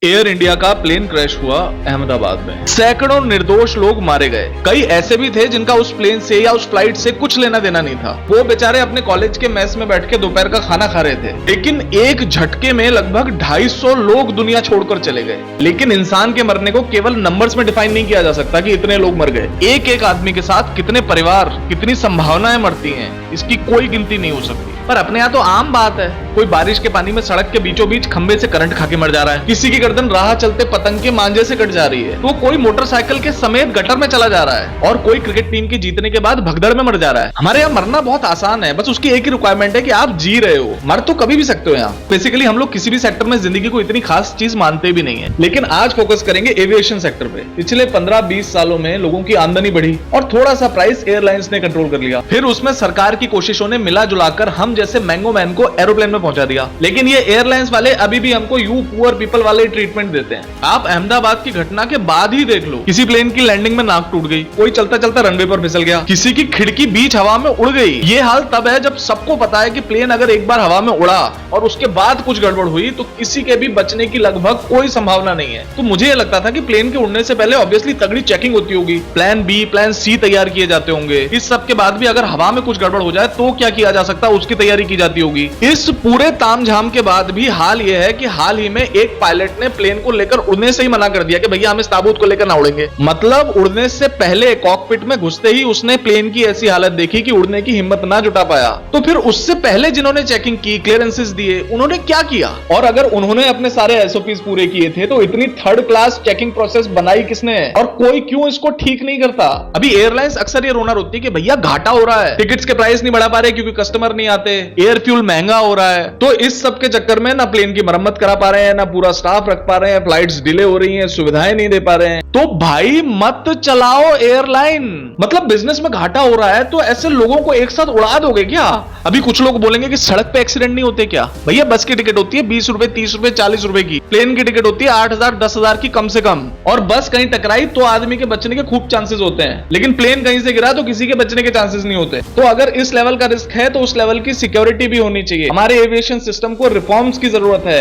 Air India का plane crash हुआ अहमदाबाद में। सैकड़ों निर्दोष लोग मारे गए। कई ऐसे भी थे जिनका उस प्लेन से या उस फ्लाइट से कुछ लेना देना नहीं था। वो बेचारे अपने कॉलेज के मेस में बैठ के दोपहर का खाना खा रहे थे। लेकिन एक झटके में लगभग 250 लोग दुनिया छोड़कर चले गए। लेकिन इंसान के मरने को केवल नंबर्स में डिफाइन नहीं किया जा सकता कि इतने लोग मर गए। एक एक आदमी के साथ कितने परिवार, कितनी संभावनाएं मरती हैं, इसकी कोई गिनती नहीं हो सकती। पर अपने यहाँ तो आम बात है, कोई बारिश के पानी में सड़क के बीचों बीच खंबे से करंट खा के मर जा रहा है, किसी की गर्दन राह चलते पतंग के मांझे से कट जा रही है, तो कोई मोटरसाइकिल के समेत गटर में चला जा रहा है, और कोई क्रिकेट टीम के जीतने के बाद भगदड़ में मर जा रहा है। हमारे यहाँ मरना बहुत आसान है, बस उसकी एक ही रिक्वायरमेंट है कि आप जी रहे हो। मर तो कभी भी सकते हो यहाँ। बेसिकली हम लोग किसी भी सेक्टर में जिंदगी को इतनी खास चीज मानते भी नहीं है। लेकिन आज फोकस करेंगे एविएशन सेक्टर पे। पिछले 15-20 सालों में लोगों की आमदनी बढ़ी और थोड़ा सा प्राइस एयरलाइंस ने कंट्रोल कर लिया। फिर उसमें सरकार की कोशिशों ने मिला जुलाकर हम जैसे मैंगो मैन को एरोप्लेन में पहुंचा दिया। लेकिन ये एयरलाइंस वाले अभी भी हमको यू पुअर पीपल वाले ट्रीटमेंट देते हैं। आप अहमदाबाद की घटना के बाद ही देख लो, किसी प्लेन की लैंडिंग में नाक टूट गई, कोई चलता चलता रनवे पर फिसल गया, किसी की खिड़की बीच हवा में उड़ गई। ये हाल तब है जब सबको पता है कि प्लेन अगर एक बार हवा में उड़ा और उसके बाद कुछ गड़बड़ हुई तो किसी के भी बचने की लगभग कोई संभावना नहीं है। तो मुझे ये लगता था कि प्लेन के उड़ने से पहले ऑब्वियसली तगड़ी चेकिंग होती होगी, प्लान बी प्लान सी तैयार किए जाते होंगे। इस सब के बाद भी अगर हवा में कुछ गड़बड़ हो जाए तो क्या किया जा सकता है, उसकी तैयारी की जाती होगी। इस पूरे तामझाम के बाद भी हाल यह है कि हाल ही में एक पायलट ने प्लेन को लेकर उड़ने से ही मना कर दिया कि भैया हम इस ताबूत को लेकर ना उड़ेंगे। मतलब उड़ने से पहले कॉकपिट में घुसते ही उसने प्लेन की ऐसी हालत देखी कि उड़ने की हिम्मत ना जुटा पाया। तो फिर उससे पहले जिन्होंने चेकिंग की, क्लियरेंसेस दिए, उन्होंने क्या किया? और अगर उन्होंने अपने सारे एसओपीज पूरे किए थे तो इतनी थर्ड क्लास चेकिंग प्रोसेस बनाई किसने? और कोई क्यों इसको ठीक नहीं करता? अभी एयरलाइंस अक्सर ये रोना रोती है कि भैया घाटा हो रहा है, टिकट्स के प्राइस नहीं बढ़ा पा रहे क्योंकि कस्टमर नहीं आते, एयर फ्यूल महंगा हो रहा है। तो इस सब के चक्कर में ना प्लेन की मरम्मत करा पा रहे हैं, ना पूरा स्टाफ रख पा रहे हैं, फ्लाइट्स डिले हो रही हैं, सुविधाएं नहीं दे पा रहे हैं। तो भाई मत चलाओ एयरलाइन। मतलब बिजनेस में घाटा हो रहा है तो ऐसे लोगों को एक साथ उड़ा दोगे क्या? अभी कुछ लोग बोलेंगे कि सड़क पे एक्सीडेंट नहीं होते क्या? भैया बस की टिकट होती है 20 रुपए, 30 रुपए, 40 रुपए की। प्लेन की टिकट होती है 8,000, 10,000 की कम से कम। और बस कहीं टकराई तो आदमी के बचने के खूब चांसेस होते हैं, लेकिन प्लेन कहीं से गिरा तो किसी के बचने के चांसेस नहीं होते। तो अगर इस लेवल का रिस्क है तो उस लेवल की सिक्योरिटी भी होनी चाहिए। हमारे एविएशन सिस्टम को रिफॉर्म्स की जरूरत है।